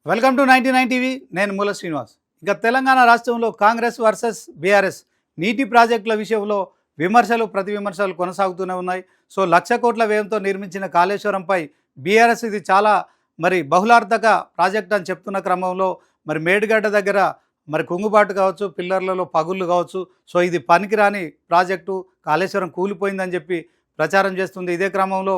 Welcome to 99 TV. నేను మూల శ్రీనివాస్. ఇక తెలంగాణ రాష్ట్రంలో కాంగ్రెస్ వర్సెస్ బీఆర్ఎస్ నీటి ప్రాజెక్టుల విషయంలో విమర్శలు ప్రతి విమర్శలు కొనసాగుతూనే ఉన్నాయి. సో 1,00,000 కోట్ల వ్యయంతో నిర్మించిన కాళేశ్వరంపై బీఆర్ఎస్ ఇది చాలా బహుళార్థక ప్రాజెక్ట్ అని చెప్తున్న క్రమంలో మేడిగడ్డ దగ్గర కుంగుబాటు కావచ్చు, పిల్లర్లలో పగుళ్ళు కావచ్చు, సో ఇది పనికిరాని ప్రాజెక్టు, కాళేశ్వరం కూలిపోయిందని చెప్పి ప్రచారం చేస్తుంది. ఇదే క్రమంలో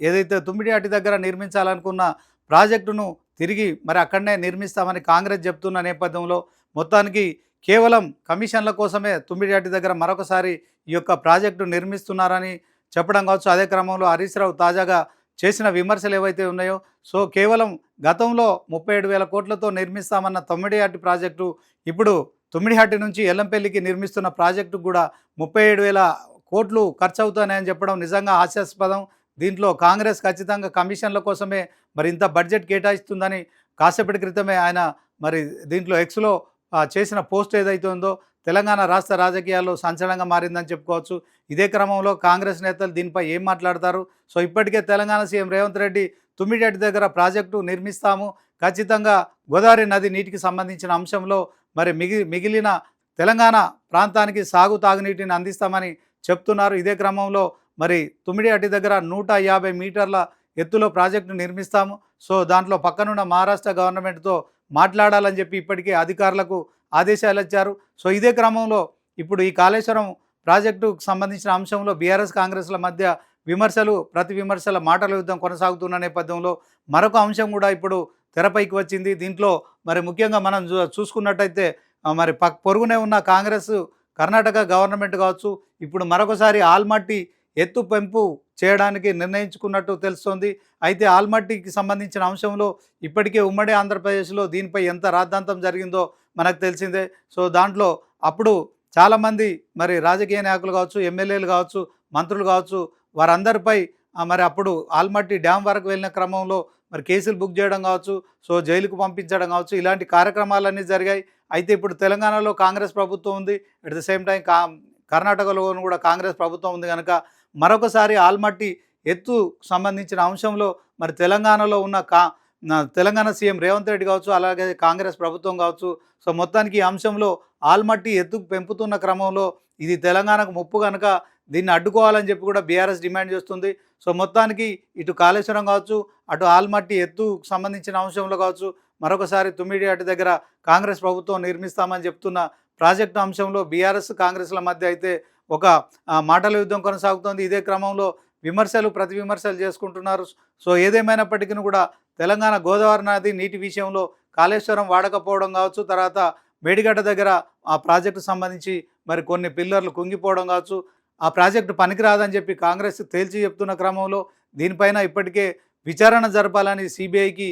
ఏదైతే తుమ్మిడిహట్టి దగ్గర నిర్మించాలనుకున్న ప్రాజెక్టును తిరిగి అక్కడనే నిర్మిస్తామని కాంగ్రెస్ చెప్తున్న నేపథ్యంలో మొత్తానికి కేవలం కమిషన్ల కోసమే తుమ్మిడిహట్టి దగ్గర మరొకసారి ఈ యొక్క ప్రాజెక్టు నిర్మిస్తున్నారని చెప్పడం కావచ్చు. అదే క్రమంలో హరీష్ రావు తాజాగా చేసిన విమర్శలు ఏవైతే ఉన్నాయో, సో కేవలం గతంలో 37,000 కోట్లతో నిర్మిస్తామన్న తుమ్మిడిహట్టి ప్రాజెక్టు ఇప్పుడు తుమ్మిడిహట్టి నుంచి ఎల్లంపల్లికి నిర్మిస్తున్న ప్రాజెక్టు కూడా 37,000 కోట్లు ఖర్చు అవుతాయని చెప్పడం నిజంగా హాస్యాస్పదం. దీంట్లో కాంగ్రెస్ ఖచ్చితంగా కమిషన్ల కోసమే ఇంత బడ్జెట్ కేటాయిస్తుందని కాసేపటి క్రితమే ఆయన దీంట్లో ఎక్స్లో చేసిన పోస్ట్ ఏదైతే ఉందో తెలంగాణ రాష్ట్ర రాజకీయాల్లో సంచలనంగా మారిందని చెప్పుకోవచ్చు. ఇదే క్రమంలో కాంగ్రెస్ నేతలు దీనిపై ఏం మాట్లాడతారు? సో ఇప్పటికే తెలంగాణ సీఎం రేవంత్ రెడ్డి తుమ్మిడిహట్టి దగ్గర ప్రాజెక్టు నిర్మిస్తాము, ఖచ్చితంగా గోదావరి నది నీటికి సంబంధించిన అంశంలో మిగిలిన తెలంగాణ ప్రాంతానికి తాగునీటిని అందిస్తామని చెప్తున్నారు. ఇదే క్రమంలో తుమ్మిడిహట్టి దగ్గర 150 మీటర్ల ఎత్తులో ప్రాజెక్టు నిర్మిస్తాము, సో దాంట్లో పక్కనున్న మహారాష్ట్ర గవర్నమెంట్తో మాట్లాడాలని చెప్పి ఇప్పటికే అధికారులకు ఆదేశాలు ఇచ్చారు. సో ఇదే క్రమంలో ఇప్పుడు ఈ కాళేశ్వరం ప్రాజెక్టుకు సంబంధించిన అంశంలో బీఆర్ఎస్ కాంగ్రెస్ల మధ్య ప్రతి విమర్శల మాటల యుద్ధం కొనసాగుతున్న నేపథ్యంలో మరొక అంశం కూడా ఇప్పుడు తెరపైకి వచ్చింది. దీంట్లో ముఖ్యంగా మనం చూసుకున్నట్టయితే పొరుగునే ఉన్న కాంగ్రెస్ కర్ణాటక గవర్నమెంట్ కావచ్చు, ఇప్పుడు మరొకసారి ఆల్మట్టి ఎత్తు పెంపు చేయడానికి నిర్ణయించుకున్నట్టు తెలుస్తోంది. అయితే ఆల్మట్టికి సంబంధించిన అంశంలో ఇప్పటికే ఉమ్మడి ఆంధ్రప్రదేశ్లో దీనిపై ఎంత రాద్ధాంతం జరిగిందో మనకు తెలిసిందే. సో దాంట్లో అప్పుడు చాలామంది రాజకీయ నాయకులు కావచ్చు, ఎమ్మెల్యేలు కావచ్చు, మంత్రులు కావచ్చు, వారందరిపై అప్పుడు ఆల్మట్టి డ్యామ్ వరకు వెళ్ళిన క్రమంలో కేసులు బుక్ చేయడం కావచ్చు, సో జైలుకు పంపించడం కావచ్చు, ఇలాంటి కార్యక్రమాలన్నీ జరిగాయి. అయితే ఇప్పుడు తెలంగాణలో కాంగ్రెస్ ప్రభుత్వం ఉంది, అట్ ద సేమ్ టైం కర్ణాటకలో కూడా కాంగ్రెస్ ప్రభుత్వం ఉంది కనుక మరొకసారి ఆల్మట్టి ఎత్తు సంబంధించిన అంశంలో తెలంగాణలో ఉన్న తెలంగాణ సీఎం రేవంత్ రెడ్డి కావచ్చు, అలాగే కాంగ్రెస్ ప్రభుత్వం కావచ్చు, సో మొత్తానికి ఈ అంశంలో ఆల్మట్టి ఎత్తు పెంపుతున్న క్రమంలో ఇది తెలంగాణకు ముప్పు కనుక దీన్ని అడ్డుకోవాలని చెప్పి కూడా బీఆర్ఎస్ డిమాండ్ చేస్తుంది. సో మొత్తానికి ఇటు కాళేశ్వరం కావచ్చు, అటు ఆల్మట్టి ఎత్తు సంబంధించిన అంశంలో కావచ్చు, మరొకసారి తుమ్మిడిహట్టి దగ్గర కాంగ్రెస్ ప్రభుత్వం నిర్మిస్తామని చెప్తున్న ప్రాజెక్టు అంశంలో బీఆర్ఎస్ కాంగ్రెస్ల మధ్య అయితే ఒక మాటల యుద్ధం కొనసాగుతోంది. ఇదే క్రమంలో ప్రతి విమర్శలు చేసుకుంటున్నారు. సో ఏదేమైనప్పటికీ కూడా తెలంగాణ గోదావరి నది నీటి విషయంలో కాళేశ్వరం వాడకపోవడం కావచ్చు, తర్వాత మేడిగడ్డ దగ్గర ఆ ప్రాజెక్టు సంబంధించి కొన్ని పిల్లర్లు కుంగిపోవడం కావచ్చు, ఆ ప్రాజెక్టు పనికిరాదని చెప్పి కాంగ్రెస్ తేల్చి చెప్తున్న క్రమంలో దీనిపైన ఇప్పటికే విచారణ జరపాలని సిబిఐకి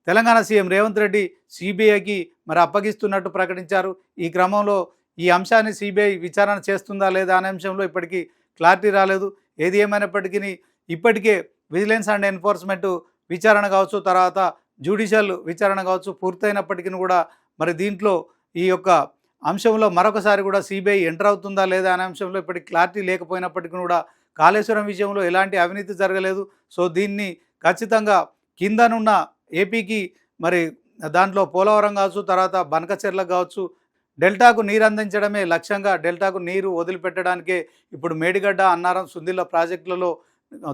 తెలంగాణ సీఎం రేవంత్ రెడ్డి సిబిఐకి అప్పగిస్తున్నట్టు ప్రకటించారు. ఈ క్రమంలో ఈ అంశాన్ని సిబిఐ విచారణ చేస్తుందా లేదా అనే అంశంలో ఇప్పటికీ క్లారిటీ రాలేదు. ఏది ఏమైనప్పటికీ ఇప్పటికే విజిలెన్స్ అండ్ ఎన్ఫోర్స్మెంట్ విచారణ కావచ్చు, తర్వాత జ్యుడిషియల్ విచారణ కావచ్చు పూర్తయినప్పటికీ కూడా దీంట్లో ఈ యొక్క అంశంలో మరొకసారి కూడా సిబిఐ ఎంటర్ అవుతుందా లేదా అనే అంశంలో ఇప్పటికి క్లారిటీ లేకపోయినప్పటికీ కూడా కాళేశ్వరం విషయంలో ఎలాంటి అవినీతి జరగలేదు. సో దీన్ని ఖచ్చితంగా కిందనున్న ఏపీకి దాంట్లో పోలవరం కావచ్చు, తర్వాత బనకచెర్లకు కావచ్చు, డెల్టాకు నీరు అందించడమే లక్ష్యంగా డెల్టాకు నీరు వదిలిపెట్టడానికే ఇప్పుడు మేడిగడ్డ, అన్నారం, సుందిల్ల ప్రాజెక్టులలో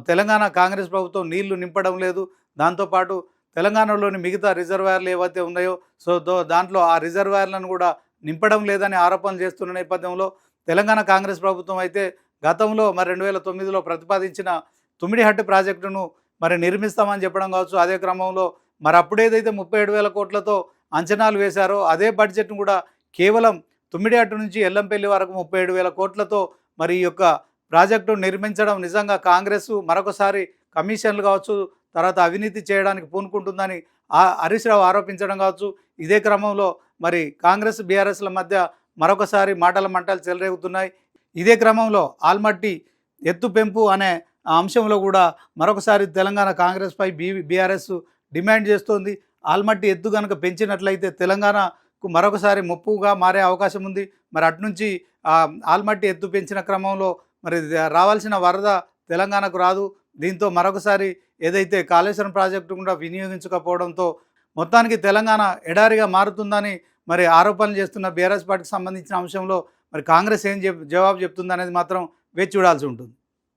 తెలంగాణ కాంగ్రెస్ ప్రభుత్వం నీళ్లు నింపడం లేదు. దాంతోపాటు తెలంగాణలోని మిగతా రిజర్వాయర్లు ఏవైతే ఉన్నాయో సో దాంట్లో ఆ రిజర్వాయర్లను కూడా నింపడం లేదని ఆరోపణలు చేస్తున్న నేపథ్యంలో తెలంగాణ కాంగ్రెస్ ప్రభుత్వం అయితే గతంలో 2009లో ప్రతిపాదించిన తుమ్మిడిహట్టి ప్రాజెక్టును నిర్మిస్తామని చెప్పడం కావచ్చు. అదే క్రమంలో అప్పుడేదైతే 37,000 కోట్లతో అంచనాలు వేశారో అదే బడ్జెట్ను కూడా కేవలం తుమ్మిడిహట్టి నుంచి ఎల్లంపల్లి వరకు 37,000 కోట్లతో ఈ యొక్క ప్రాజెక్టు నిర్మించడం నిజంగా కాంగ్రెస్ మరొకసారి కమిషన్లు కావచ్చు, తర్వాత అవినీతి చేయడానికి పూనుకుంటుందని హరీష్ రావు ఆరోపించడం కావచ్చు. ఇదే క్రమంలో కాంగ్రెస్ బీఆర్ఎస్ల మధ్య మరొకసారి మంటలు చెలరేగుతున్నాయి. ఇదే క్రమంలో ఆల్మట్టి ఎత్తు పెంపు అనే అంశంలో కూడా మరొకసారి తెలంగాణ కాంగ్రెస్పై బీఆర్ఎస్ డిమాండ్ చేస్తోంది. ఆల్మట్టి ఎత్తు కనుక పెంచినట్లయితే తెలంగాణకు మరొకసారి ముప్పుగా మారే అవకాశం ఉంది. అటునుంచి ఆల్మట్టి ఎత్తు పెంచిన క్రమంలో రావాల్సిన వరద తెలంగాణకు రాదు. దీంతో మరొకసారి ఏదైతే కాళేశ్వరం ప్రాజెక్టు కూడా వినియోగించకపోవడంతో మొత్తానికి తెలంగాణ ఎడారిగా మారుతుందని మరి ఆరోపణలు చేస్తున్న బీఆర్ఎస్ పార్టీకి సంబంధించిన అంశంలో మరి కాంగ్రెస్ ఏం జవాబు చెప్తుందనేది మాత్రం వేచి చూడాల్సి ఉంటుంది.